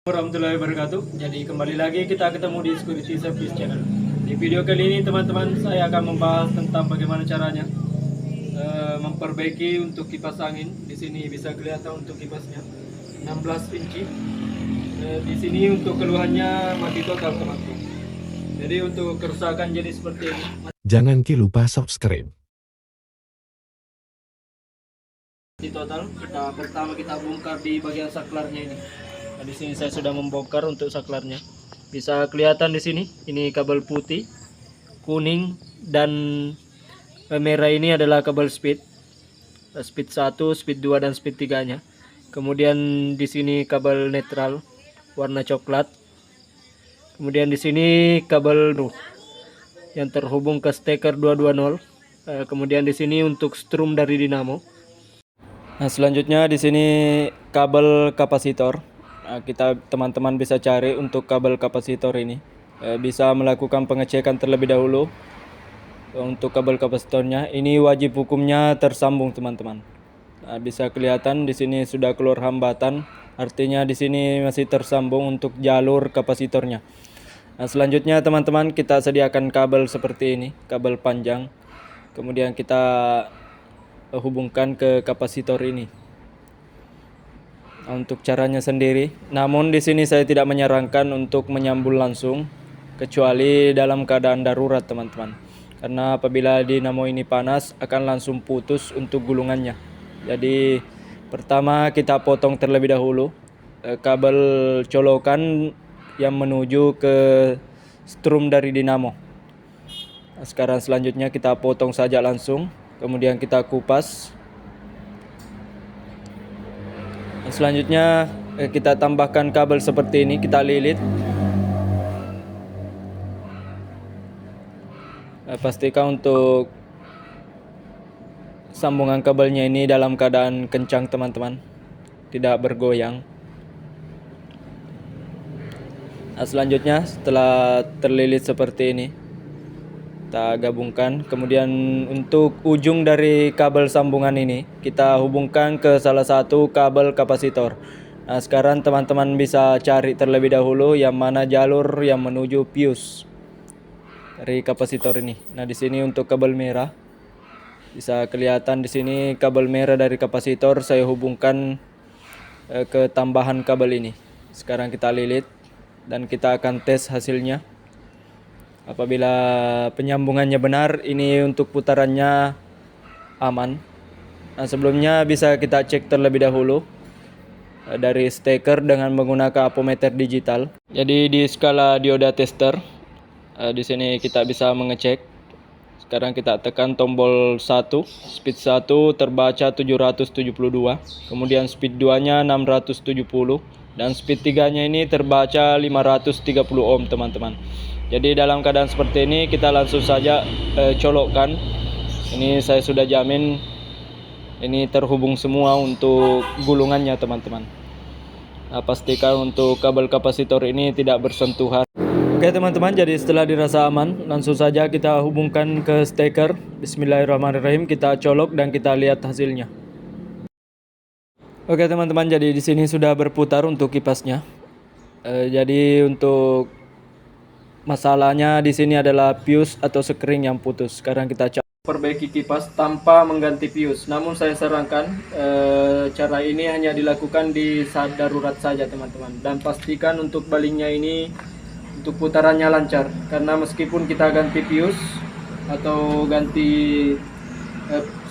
Warahmatullahi wabarakatuh. Jadi kembali lagi kita ketemu di Security Service Channel. Di video kali ini teman-teman saya akan membahas tentang bagaimana caranya memperbaiki untuk kipas angin. Di sini bisa kelihatan untuk kipasnya 16 inci. Di sini untuk keluhannya mati total teman-teman. Jadi untuk kerusakan jenis seperti ini. Jangan lupa subscribe. Mati total. Pertama kita bongkar di bagian saklarnya ini. Nah, di sini saya sudah membongkar untuk saklarnya. Bisa kelihatan di sini, ini kabel putih, kuning dan merah ini adalah kabel speed. Speed 1, speed 2 dan speed 3-nya. Kemudian di sini kabel netral warna coklat. Kemudian di sini kabel yang terhubung ke steker 220. Kemudian di sini untuk strum dari dinamo. Nah, selanjutnya di sini kabel kapasitor. Kita teman-teman bisa cari untuk kabel kapasitor ini, bisa melakukan pengecekan terlebih dahulu untuk kabel kapasitornya. Ini wajib hukumnya tersambung teman-teman. Bisa kelihatan di sini sudah keluar hambatan, artinya di sini masih tersambung untuk jalur kapasitornya. Nah, selanjutnya teman-teman kita sediakan kabel seperti ini, kabel panjang, kemudian kita hubungkan ke kapasitor ini. Untuk caranya sendiri, namun di sini saya tidak menyarankan untuk menyambung langsung kecuali dalam keadaan darurat teman-teman, karena apabila dinamo ini panas akan langsung putus untuk gulungannya. Jadi pertama kita potong terlebih dahulu kabel colokan yang menuju ke strum dari dinamo. Nah, sekarang selanjutnya kita potong saja langsung, kemudian kita kupas. Selanjutnya kita tambahkan kabel seperti ini, kita lilit. Pastikan untuk sambungan kabelnya ini dalam keadaan kencang teman-teman, tidak bergoyang. Nah, selanjutnya setelah terlilit seperti ini kita gabungkan, kemudian untuk ujung dari kabel sambungan ini kita hubungkan ke salah satu kabel kapasitor. Nah, sekarang teman-teman bisa cari terlebih dahulu yang mana jalur yang menuju fuse dari kapasitor ini. Nah, di sini untuk kabel merah bisa kelihatan, di sini kabel merah dari kapasitor saya hubungkan ke tambahan kabel ini. Sekarang kita lilit dan kita akan tes hasilnya. Apabila penyambungannya benar, ini untuk putarannya aman. Nah, sebelumnya bisa kita cek terlebih dahulu dari steker dengan menggunakan ampermeter digital. Jadi di skala dioda tester, di sini kita bisa mengecek. Sekarang kita tekan tombol 1, speed 1 terbaca 772, kemudian speed 2-nya 670 dan speed 3-nya ini terbaca 530 ohm teman-teman. Jadi dalam keadaan seperti ini kita langsung saja colokkan. Ini saya sudah jamin ini terhubung semua untuk gulungannya teman-teman. Nah, pastikan untuk kabel kapasitor ini tidak bersentuhan. Oke teman-teman, jadi setelah dirasa aman, langsung saja kita hubungkan ke steker. Bismillahirrahmanirrahim, kita colok dan kita lihat hasilnya. Oke teman-teman, jadi di sini sudah berputar untuk kipasnya. Jadi untuk masalahnya di sini adalah fuse atau sekring yang putus. Sekarang kita coba perbaiki kipas tanpa mengganti fuse. Namun saya sarankan cara ini hanya dilakukan di saat darurat saja teman-teman. Dan pastikan untuk balingnya ini untuk putarannya lancar. Karena meskipun kita ganti fuse atau ganti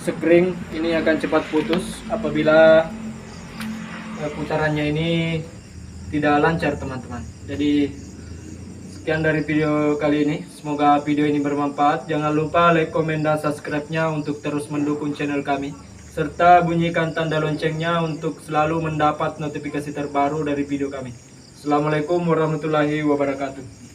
sekring, ini akan cepat putus apabila putarannya ini tidak lancar teman-teman. Jadi sekian dari video kali ini, semoga video ini bermanfaat. Jangan lupa like, komen, dan subscribe-nya untuk terus mendukung channel kami, serta bunyikan tanda loncengnya untuk selalu mendapat notifikasi terbaru dari video kami. Assalamualaikum warahmatullahi wabarakatuh.